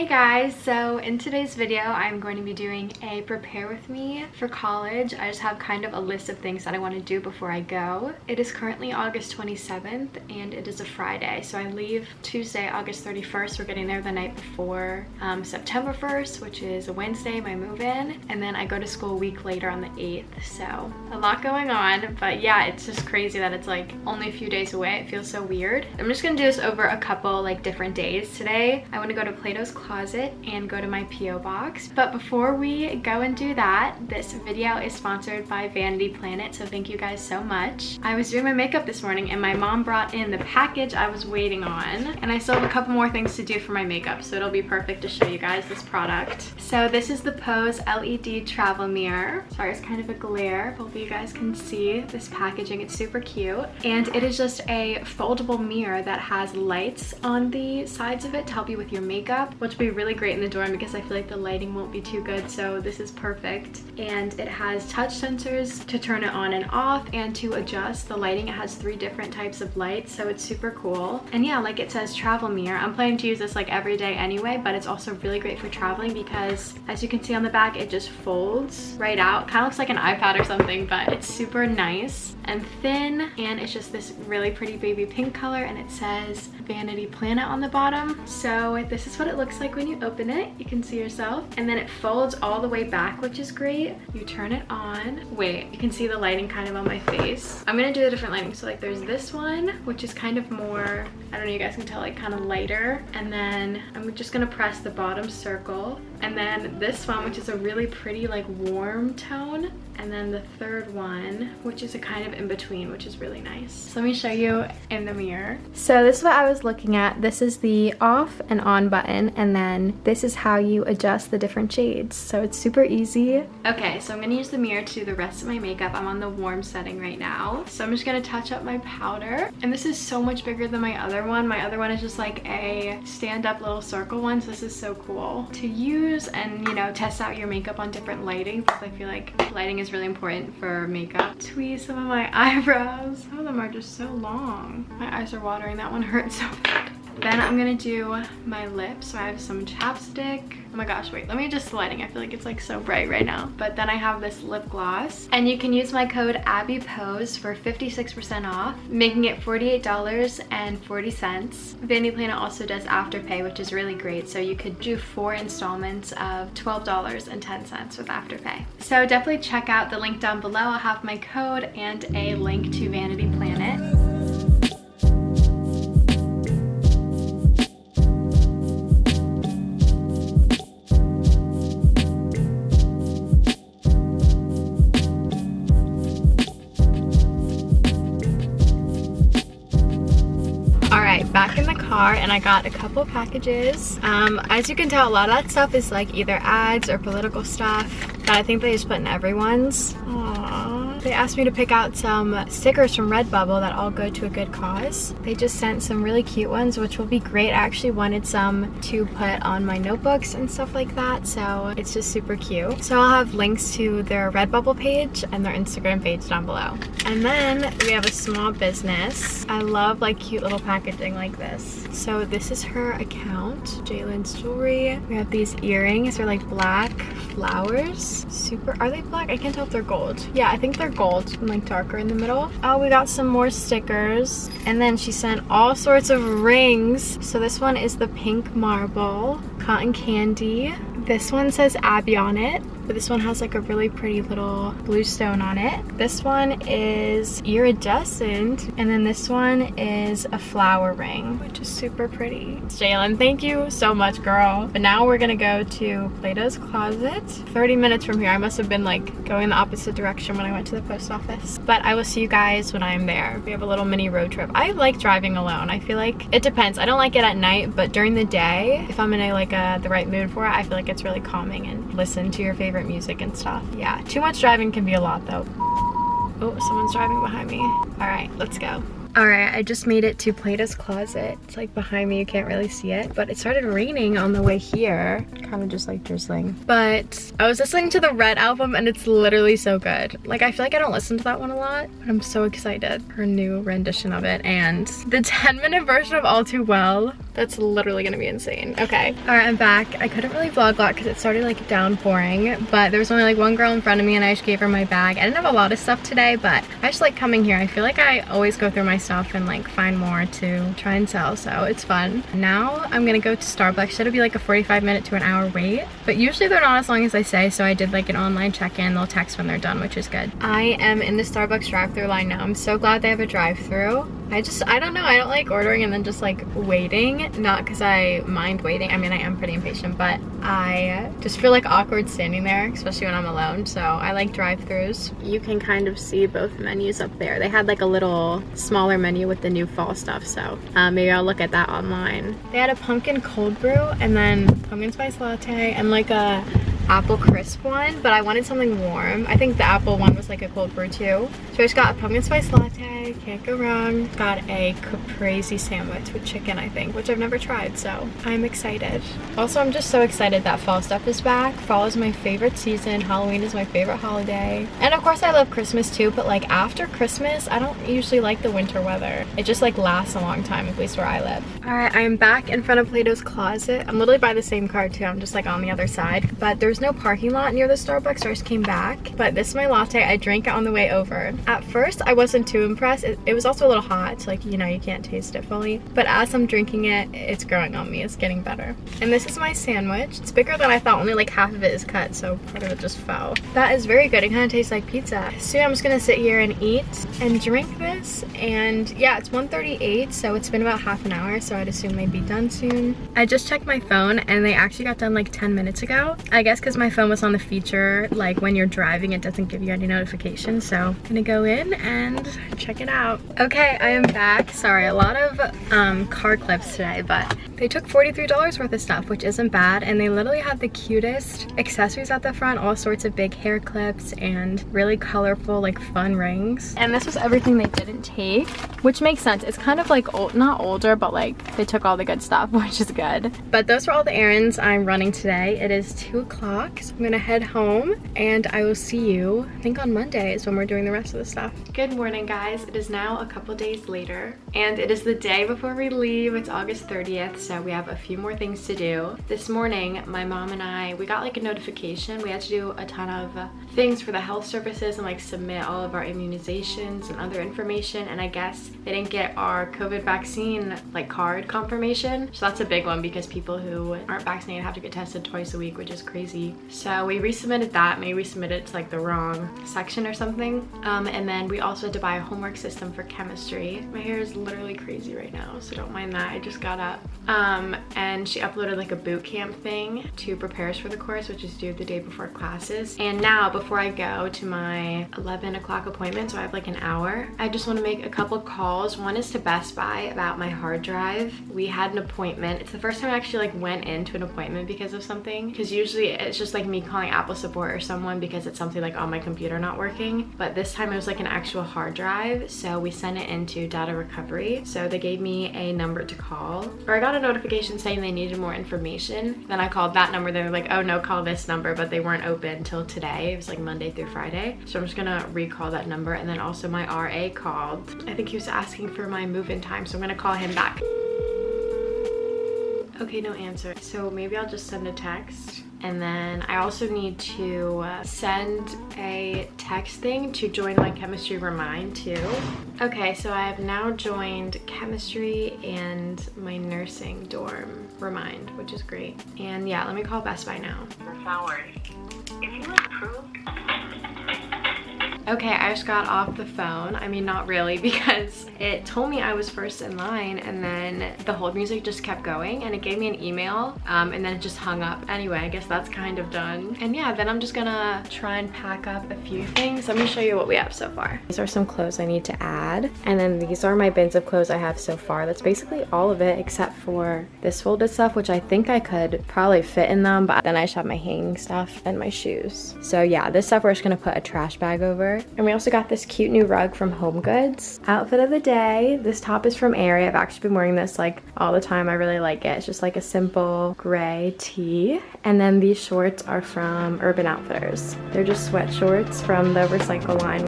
Hey guys, so in today's video I'm going to be doing a prepare with me for college. I just have kind of a list of things that I want to do before I go. It is currently August 27th and it is a Friday, so I leave Tuesday, August 31st. We're getting there the night before September 1st, which is a Wednesday, my move-in, and then I go to school a week later on the 8th. So a lot going on, but yeah, it's just crazy that it's like only a few days away. It feels so weird. I'm just gonna do this over a couple like different days. Today I want to go to Plato's Closet and go to my P.O. box. But before we go and do that, this video is sponsored by Vanity Planet, so thank you guys so much. I was doing my makeup this morning and my mom brought in the package I was waiting on, and I still have a couple more things to do for my makeup, so it'll be perfect to show you guys this product. So this is the Pose LED travel mirror. Sorry, it's kind of a glare. Hopefully you guys can see this packaging. It's super cute, and it is just a foldable mirror that has lights on the sides of it to help you with your makeup, which will be really great in the dorm because I feel like the lighting won't be too good, so this is perfect. And it has touch sensors to turn it on and off and to adjust the lighting. It has 3 different types of lights, so it's super cool. And yeah, like it says travel mirror. I'm planning to use this like every day anyway, but it's also really great for traveling because as you can see on the back, it just folds right out. Kind of looks like an iPad or something, but it's super nice and thin, and it's just this really pretty baby pink color, and it says Vanity Planet on the bottom. So this is what it looks like when you open it. You can see yourself, and then it folds all the way back, which is great. You turn it on. Wait, you can see the lighting kind of on my face. I'm gonna do a different lighting. So like there's this one, which is kind of more, I don't know, you guys can tell, like kind of lighter. And then I'm just gonna press the bottom circle. And then this one, which is a really pretty like warm tone. And then the third one, which is a kind of in between, which is really nice. So let me show you in the mirror. So this is what I was looking at. This is the off and on button, and then this is how you adjust the different shades. So it's super easy. Okay, so I'm gonna use the mirror to do the rest of my makeup. I'm on the warm setting right now. So I'm just gonna touch up my powder. And this is so much bigger than my other one. My other one is just like a stand-up little circle one. So this is so cool to use and, you know, test out your makeup on different lighting, because I feel like lighting is really important for makeup. Tweeze some of my eyebrows. Some of them are just so long. My eyes are watering. That one hurts so bad. Then I'm gonna do my lips. So I have some chapstick. Oh my gosh, wait, let me adjust the lighting. I feel like it's like so bright right now. But then I have this lip gloss, and you can use my code ABBYPOSE for 56% off, making it $48.40. Vanity Planet also does Afterpay, which is really great. So you could do 4 installments of $12.10 with Afterpay. So definitely check out the link down below. I'll have my code and a link to Vanity Planet. Back in the car, and I got a couple packages. As you can tell, a lot of that stuff is like either ads or political stuff that I think they just put in everyone's. Aww. They asked me to pick out some stickers from Redbubble that all go to a good cause. They just sent some really cute ones, which will be great. I actually wanted some to put on my notebooks and stuff like that, so it's just super cute. So I'll have links to their Redbubble page and their Instagram page down below. And then we have a small business. I love like cute little packaging like this. So this is her account, Jalen's Jewelry. We have these earrings. They're like black flowers. Super, are they black? I can't tell if they're gold. Yeah, I think they're gold and like darker in the middle. Oh, we got some more stickers. And then she sent all sorts of rings. So this one is the pink marble, cotton candy. This one says Abby on it, but this one has like a really pretty little blue stone on it. This one is iridescent, and then this one is a flower ring, which is super pretty. Jalen, thank you so much, girl. But now we're gonna go to Plato's Closet. 30 minutes from here. I must have been like going the opposite direction when I went to the post office. But I will see you guys when I'm there. We have a little mini road trip. I like driving alone. I feel like it depends. I don't like it at night, but during the day, if I'm in a the right mood for it, I feel like it's really calming, and listen to your favorite music and stuff. Yeah, too much driving can be a lot though. Oh, someone's driving behind me. All right, let's go. Alright, I just made it to Plato's Closet. It's like behind me, you can't really see it. But it started raining on the way here. Kind of just like drizzling. But I was listening to the Red album and it's literally so good. Like, I feel like I don't listen to that one a lot, but I'm so excited. Her new rendition of it and the 10-minute version of All Too Well. That's literally gonna be insane. Okay. All right, I'm back. I couldn't really vlog a lot because it started like downpouring, but there was only like one girl in front of me and I just gave her my bag. I didn't have a lot of stuff today, but I just like coming here. I feel like I always go through my stuff and like find more to try and sell, so it's fun. Now I'm gonna go to Starbucks. It'll be like a 45-minute to an hour wait, but usually they're not as long as I say, so I did like an online check-in. They'll text when they're done, which is good. I am in the Starbucks drive-thru line now. I'm so glad they have a drive-thru. I don't know, I don't like ordering and then just like waiting. Not because I mind waiting. I mean, I am pretty impatient, but I just feel like awkward standing there, especially when I'm alone. So I like drive-thrus. You can kind of see both menus up there. They had like a little smaller menu with the new fall stuff, so maybe I'll look at that online. They had a pumpkin cold brew and then pumpkin spice latte and like a apple crisp one, but I wanted something warm. I think the apple one was like a cold brew too. So I just got a pumpkin spice latte, can't go wrong. Got a caprese sandwich with chicken, I think, which I've never tried, so I'm excited. Also, I'm just so excited that fall stuff is back. Fall is my favorite season. Halloween is my favorite holiday. And of course I love Christmas too, but like after Christmas, I don't usually like the winter weather. It just like lasts a long time, at least where I live. All right, I am back in front of Plato's Closet. I'm literally by the same car too. I'm just like on the other side, but there's no parking lot near the Starbucks, so I just came back. But this is my latte. I drank it on the way over. At first, I wasn't too impressed. It was also a little hot, so like, you know, you can't taste it fully. But as I'm drinking it, it's growing on me. It's getting better. And this is my sandwich. It's bigger than I thought. Only like half of it is cut, so part of it just fell. That is very good. It kind of tastes like pizza. So I'm just gonna sit here and eat and drink this. And yeah, it's 1:38, so it's been about half an hour, so I'd assume they'd be done soon. I just checked my phone and they actually got done like 10 minutes ago. I guess because my phone was on the feature, like when you're driving, it doesn't give you any notifications. So I'm gonna go in and check it out. Okay, I am back. Sorry, a lot of car clips today, but they took $43 worth of stuff, which isn't bad. And they literally had the cutest accessories at the front, all sorts of big hair clips and really colorful, like fun rings. And this was everything they didn't take, which makes sense. It's kind of like old, not older, but like they took all the good stuff, which is good. But those were all the errands I'm running today. It is 2 o'clock, so I'm gonna head home and I will see you, I think on Monday is when we're doing the rest of the stuff. Good morning, guys. It is now a couple days later and it is the day before we leave. It's August 30th, so we have a few more things to do. This morning, my mom and I, we got like a notification. We had to do a ton of things for the health services and like submit all of our immunizations and other information, and I guess they didn't get our COVID vaccine like card confirmation. So that's a big one because people who aren't vaccinated have to get tested twice a week, which is crazy. So we resubmitted that. Maybe we submitted it to like the wrong section or something. And then we also had to buy a homework system for chemistry. My hair is literally crazy right now, so don't mind that. I just got up. And she uploaded like a boot camp thing to prepare us for the course, which is due the day before classes. And now before I go to my 11 o'clock appointment, so I have like an hour, I just want to make a couple calls. One is to Best Buy about my hard drive. We had an appointment. It's the first time I actually like went into an appointment because of something, because usually it's just like me calling Apple support or someone because it's something like on my computer not working, but this time it was like an actual hard drive, so we sent it into data recovery. So they gave me a number to call, or I got a notification saying they needed more information. Then I called that number. They were like, oh no, call this number, but they weren't open until today. It was like Monday through Friday, so I'm just gonna recall that number. And then also my RA called. I think he was asking for my move-in time, so I'm gonna call him back. Okay, no answer. So maybe I'll just send a text. And then I also need to send a text thing to join my chemistry remind too. Okay, so I have now joined chemistry and my nursing dorm remind, which is great. And yeah, let me call Best Buy now. Sorry. If you approve. Okay, I just got off the phone. I mean, not really, because it told me I was first in line and then the hold music just kept going and it gave me an email and then it just hung up. Anyway, I guess that's kind of done. And yeah, then I'm just gonna try and pack up a few things. Let me show you what we have so far. These are some clothes I need to add. And then these are my bins of clothes I have so far. That's basically all of it except for this folded stuff, which I think I could probably fit in them, but then I just have my hanging stuff and my shoes. So yeah, this stuff we're just gonna put a trash bag over. And we also got this cute new rug from Home Goods. Outfit of the day. This top is from Aerie. I've actually been wearing this like all the time. I really like it. It's just like a simple gray tee. And then these shorts are from Urban Outfitters. They're just sweat shorts from the recycle line.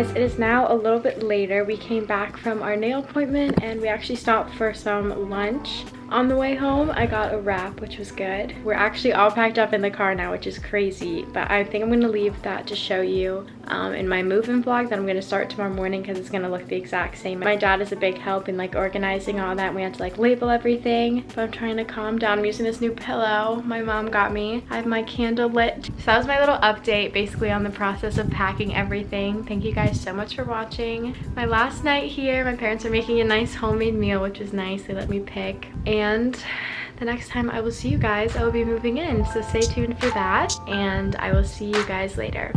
guys, it is now a little bit later. We came back from our nail appointment and we actually stopped for some lunch. On the way home, I got a wrap, which was good. We're actually all packed up in the car now, which is crazy, but I think I'm gonna leave that to show you in my move-in vlog that I'm gonna start tomorrow morning because it's gonna look the exact same. My dad is a big help in like organizing all that. We had to like label everything, but I'm trying to calm down. I'm using this new pillow my mom got me. I have my candle lit. So that was my little update basically on the process of packing everything. Thank you guys so much for watching. My last night here, my parents are making a nice homemade meal, which was nice. They let me pick. And the next time I will see you guys, I will be moving in. So stay tuned for that, and I will see you guys later.